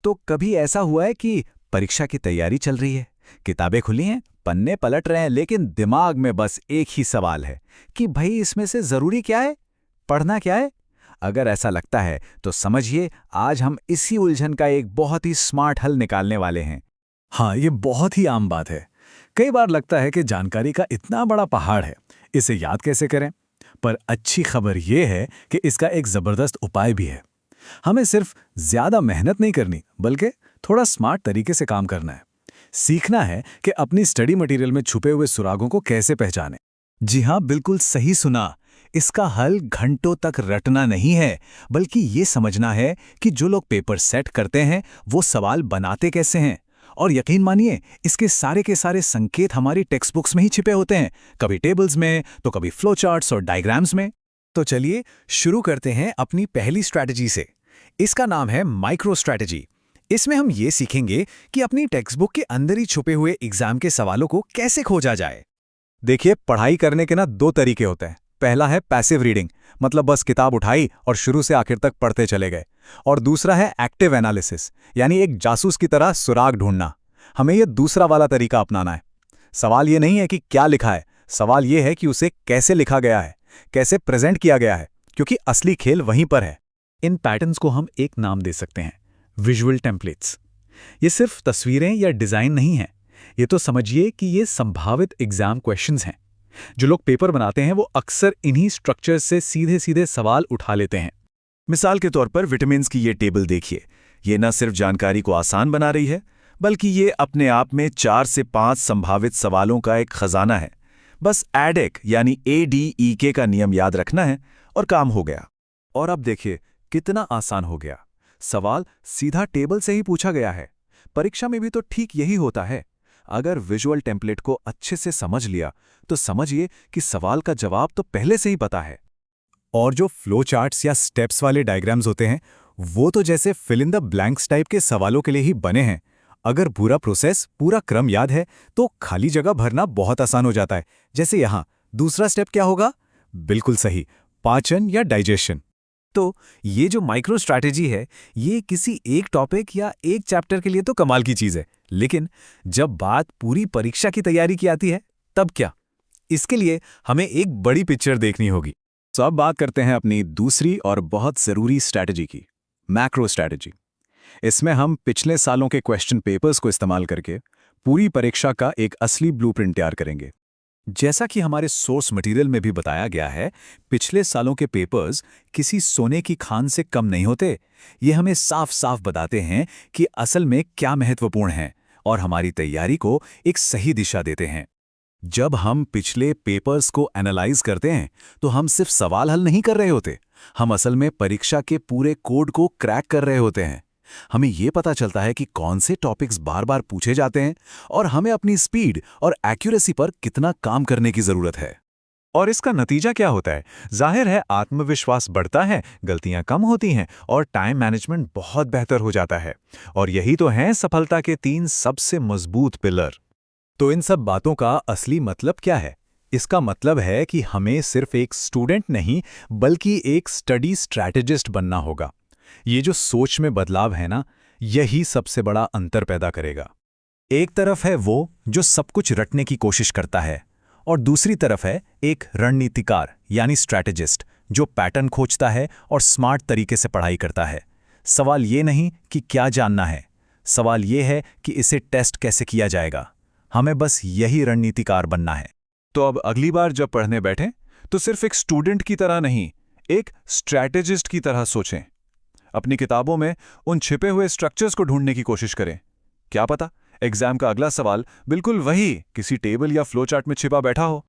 तो कभी ऐसा हुआ है कि परीक्षा की तैयारी चल रही है, किताबें खुली हैं, पन्ने पलट रहे हैं, लेकिन दिमाग में बस एक ही सवाल है कि भाई इसमें से जरूरी क्या है, पढ़ना क्या है? अगर ऐसा लगता है तो समझिए आज हम इसी उलझन का एक बहुत ही स्मार्ट हल निकालने वाले हैं। हाँ, ये बहुत ही आम बात है। कई बार लगता है कि जानकारी का इतना बड़ा पहाड़ है, इसे याद कैसे करें? पर अच्छी खबर ये है कि इसका एक ज़बरदस्त उपाय भी है। हमें सिर्फ ज़्यादा मेहनत नहीं करनी, बल्कि थोड़ा स्मार्ट तरीके से काम करना है। सीखना है कि अपनी स्टडी मटेरियल में छुपे हुए सुरागों को कैसे पहचानें। जी हाँ, बिल्कुल सही सुना। इसका हल घंटों तक रटना नहीं है, बल्कि ये समझना है कि जो लोग पेपर सेट करते हैं वो सवाल बनाते कैसे हैं। और यकीन मानिए, इसके सारे के सारे संकेत हमारी टेक्स्ट बुक्स में ही छिपे होते हैं, कभी टेबल्स में तो कभी फ्लो चार्ट्स और डायग्राम्स में। तो चलिए शुरू करते हैं अपनी पहली स्ट्रैटेजी से। इसका नाम है माइक्रो स्ट्रैटेजी। इसमें हम ये सीखेंगे कि अपनी टेक्स्ट बुक के अंदर ही छुपे हुए एग्जाम के सवालों को कैसे खोजा जाए। देखिए, पढ़ाई करने के ना दो तरीके होते हैं। पहला है पैसिव रीडिंग, मतलब बस किताब उठाई और शुरू से आखिर तक पढ़ते चले गए। और दूसरा है एक्टिव एनालिसिस, यानी एक जासूस की तरह सुराग ढूंढना। हमें ये दूसरा वाला तरीका अपनाना है। सवाल ये नहीं है कि क्या लिखा है, सवाल ये है कि उसे कैसे लिखा गया है, कैसे प्रेजेंट किया गया है, क्योंकि असली खेल वहीं पर है। इन पैटर्न्स को हम एक नाम दे सकते हैं, विजुअल टेम्पलेट्स। ये सिर्फ तस्वीरें या डिज़ाइन नहीं है, ये तो समझिए कि ये संभावित एग्जाम क्वेश्चंस हैं। जो लोग पेपर बनाते हैं वो अक्सर इन्हीं स्ट्रक्चर्स से सीधे सीधे सवाल उठा लेते हैं। मिसाल के तौर पर विटामिन्स की ये टेबल देखिए। ये न सिर्फ जानकारी को आसान बना रही है, बल्कि ये अपने आप में 4 से 5 संभावित सवालों का एक खजाना है। बस एडेक यानी ADEK का नियम याद रखना है और काम हो गया। और अब देखिए कितना आसान हो गया। सवाल सीधा टेबल से ही पूछा गया है। परीक्षा में भी तो ठीक यही होता है। अगर विजुअल टेम्पलेट को अच्छे से समझ लिया तो समझिए कि सवाल का जवाब तो पहले से ही पता है। और जो फ्लो चार्ट्स या स्टेप्स वाले डायग्राम्स होते हैं, वो तो जैसे fill in the blanks type के सवालों के लिए ही बने हैं। अगर पूरा प्रोसेस, पूरा क्रम याद है तो खाली जगह भरना बहुत आसान हो जाता है। जैसे यहाँ दूसरा स्टेप क्या होगा? बिल्कुल सही, पाचन या डाइजेशन। तो ये जो माइक्रो स्ट्रैटेजी है, ये किसी एक टॉपिक या एक चैप्टर के लिए तो कमाल की चीज़ है, लेकिन जब बात पूरी परीक्षा की तैयारी की आती है तब क्या? इसके लिए हमें एक बड़ी पिक्चर देखनी होगी। तो अब बात करते हैं अपनी दूसरी और बहुत ज़रूरी स्ट्रैटेजी की, मैक्रो स्ट्रैटेजी। इसमें हम पिछले सालों के क्वेश्चन पेपर्स को इस्तेमाल करके पूरी परीक्षा का एक असली ब्लूप्रिंट तैयार करेंगे। जैसा कि हमारे सोर्स मटेरियल में भी बताया गया है, पिछले सालों के पेपर्स किसी सोने की खान से कम नहीं होते। ये हमें साफ साफ बताते हैं कि असल में क्या महत्वपूर्ण है और हमारी तैयारी को एक सही दिशा देते हैं। जब हम पिछले पेपर्स को एनालाइज करते हैं तो हम सिर्फ सवाल हल नहीं कर रहे होते, हम असल में परीक्षा के पूरे कोड को क्रैक कर रहे होते हैं। हमें ये पता चलता है कि कौन से टॉपिक्स बार बार पूछे जाते हैं और हमें अपनी स्पीड और एक्यूरेसी पर कितना काम करने की जरूरत है। और इसका नतीजा क्या होता है? जाहिर है आत्मविश्वास बढ़ता है, गलतियां कम होती हैं और टाइम मैनेजमेंट बहुत बेहतर हो जाता है। और यही तो हैं सफलता के 3 सबसे मजबूत पिलर। तो इन सब बातों का असली मतलब क्या है? इसका मतलब है कि हमें सिर्फ एक स्टूडेंट नहीं, बल्कि एक स्टडी स्ट्रैटेजिस्ट बनना होगा। ये जो सोच में बदलाव है ना, यही सबसे बड़ा अंतर पैदा करेगा। एक तरफ है वो जो सब कुछ रटने की कोशिश करता है, और दूसरी तरफ है एक रणनीतिकार यानी स्ट्रैटेजिस्ट जो पैटर्न खोजता है और स्मार्ट तरीके से पढ़ाई करता है। सवाल ये नहीं कि क्या जानना है, सवाल ये है कि इसे टेस्ट कैसे किया जाएगा। हमें बस यही रणनीतिकार बनना है। तो अब अगली बार जब पढ़ने बैठें तो सिर्फ एक स्टूडेंट की तरह नहीं, एक स्ट्रैटेजिस्ट की तरह सोचें। अपनी किताबों में उन छिपे हुए स्ट्रक्चर्स को ढूंढने की कोशिश करें। क्या पता एग्जाम का अगला सवाल बिल्कुल वही किसी टेबल या फ्लो चार्ट में छिपा बैठा हो।